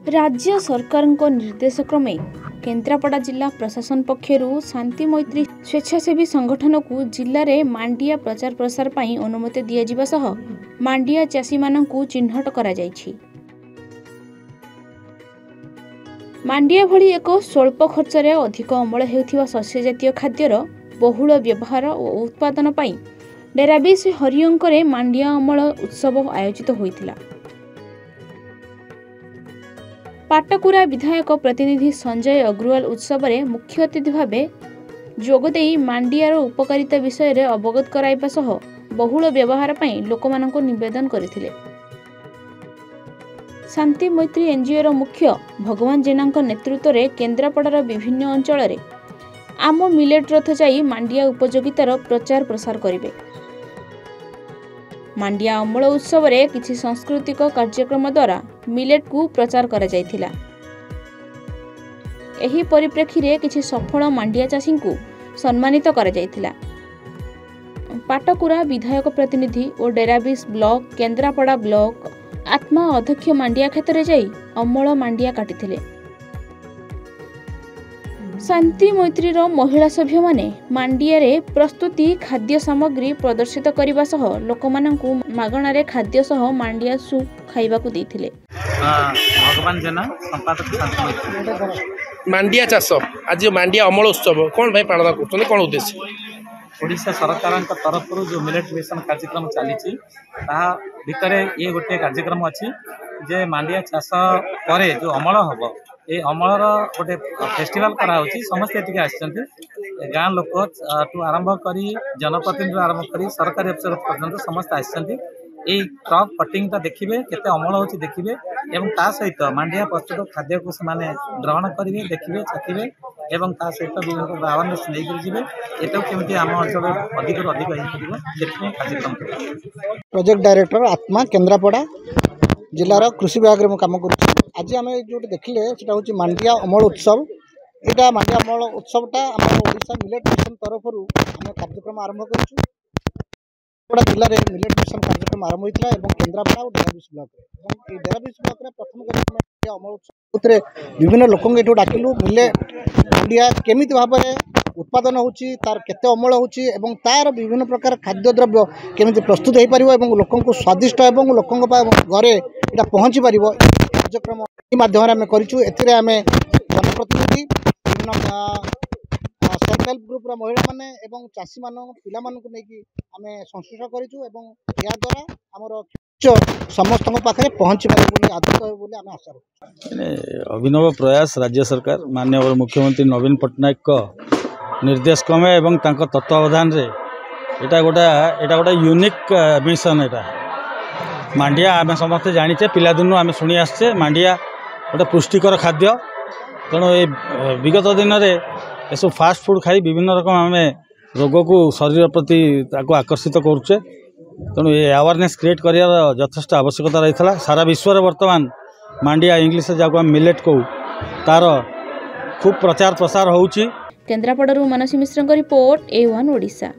राज्य सरकार निर्देश क्रमे केन्द्रापड़ा जिला प्रशासन पक्षरु शांति मैत्री स्वेच्छासेवी संगठन को जिले में मांडिया प्रचार प्रसार पर अनुमति दिया सह मांडिया चाषी मानू चिन्हट करा जायछि। मांडिया भली एक स्वल्प खर्च रे अधिक अमल हेउथिबा शस्य जातीय खाद्यर बहुल व्यवहार और उत्पादन पर डेराबीस हरियंकरे मांडिया अमल उत्सव आयोजित होइतिला। पाटकुरा विधायक प्रतिनिधि संजय अग्रवाल उत्सव में मुख्य अतिथि भाव जोगदे मांडियार उपकारिता विषय में अवगत कराइबा सह बहुल व्यवहार पर लोकमानंको निवेदन करथिले। शांति मैत्री एनजीओ मुख्य भगवान जेना नेतृत्व में केन्द्रापड़ार विभिन्न अंचल में आम मिलेट रथ जाई मांडिया उपयोगितार प्रचार प्रसार करिवे। मांडिया अमल उत्सव में किसी सांस्कृतिक कार्यक्रम द्वारा मिलेट को प्रचार करा जायथिला। एही परिप्रेक्षी रे किसी सफल मांडिया चाषी को सम्मानित करा जायथिला। पाटकुरा विधायक प्रतिनिधि और डेराबीस ब्लॉक केन्द्रापड़ा ब्लॉक आत्मा अध्यक्ष मांडिया क्षेत्र में जाई अमल मांडिया काटिथिले। शांति मैत्रीर महिला सभ्य माने मांडिया रे प्रस्तुति खाद्य सामग्री प्रदर्शित करने सह लोकमानंकु मागणारे खाद्य सह मांडिया सूप खाइबाकु देथिले। भगवान जेना संपादक शांति मैत्री मांडिया चाष आज मांडिया अमल उत्सव कौन भाई पालन कर कौन उद्देश्य ओडिशा सरकार तरफ जो मिलेट मिशन कार्यक्रम चली भितर ये गोटे कार्यक्रम अच्छी जे मांडिया चाष पर जो अमल हम ये अमलर गोटे फेस्टिवल कराऊँच समस्ते ये आसछन्ति गाँ लोक ठू आरंभ करी जनप्रतिनिधि आरंभ करी सरकारी अफिसर पर्यंत समस्त आसछन्ति ये क्रॉप कटिंग देखिए केते अमल होची देखिए एवं ता सहित मांडिया प्रस्तुत खाद्य को से ग्रहण करेंगे देखिए चाखिए एवं ता सहित विभिन्न प्रकार अवेयरनेस नहीं जी ये केमी आम अंचल अधिक कार्यक्रम प्रोजेक्ट डायरेक्टर आत्मा केन्द्रापड़ा जिलार कृषि विभाग में काम कर आज आम जो देखिले सेटा हूँ मांडिया अमल उत्सव। यहाँ मांडिया अमल उत्सवटा आम ओडिशा मिलेट मिशन तरफ आम कार्यक्रम आरंभ कर जिले में मिलेट मिशन कार्यक्रम आरंभ होता है केन्द्रापड़ा और डेराबीस ब्लॉक डेराबीस ब्लॉक प्रथम अमल उत्सव विभिन्न लोक डाकिलु मिले मांडिया केमी भाव में उत्पादन होची तार केते अमल होची एवं तार विभिन्न प्रकार खाद्य द्रव्य केमी प्रस्तुत हो पारिबो एवं लोकंको स्वादिष्ट एवं लोकंको घरे इटा पहुँची पारिबो कार्यक्रम माध्यम आम करूँ। एथिरे आमे जनप्रतिनिधि विभिन्न सेल्फ हेल्प ग्रुप महिला माने एवं चाषी मान पिला मानकु नेकी आमे संश्लेषण करिछु एवं या द्वारा हमर समस्त पाखे पहुँची पारे आदत हो बोली आमे आशा रखु। अभिनव प्रयास राज्य सरकार माननीय मुख्यमंत्री नवीन पट्टनायक निर्देश क्रमे एवं तांको तत्वावधान रे एटा गोटे यूनिक मिशन एटा मांडिया आम समस्ते जानीचे पिलादिन आम शुणी आसचे मांडिया गोटे पुष्टिकर खाद्य तेणु ये विगत दिन में ये फास्ट फूड खाई विभिन्न रकम आम रोग को शरीर प्रति आकर्षित करुचे तेणु ये अवेयरनेस क्रिएट करार यथेष्ट आवश्यकता रही है। सारा विश्व वर्तमान मांडिया इंग्लिश जहाँ आम मिलेट को तार खूब प्रचार प्रसार होउची। केन्द्रापड़ारू मानसी मिश्र रिपोर्ट A1 ओडिशा।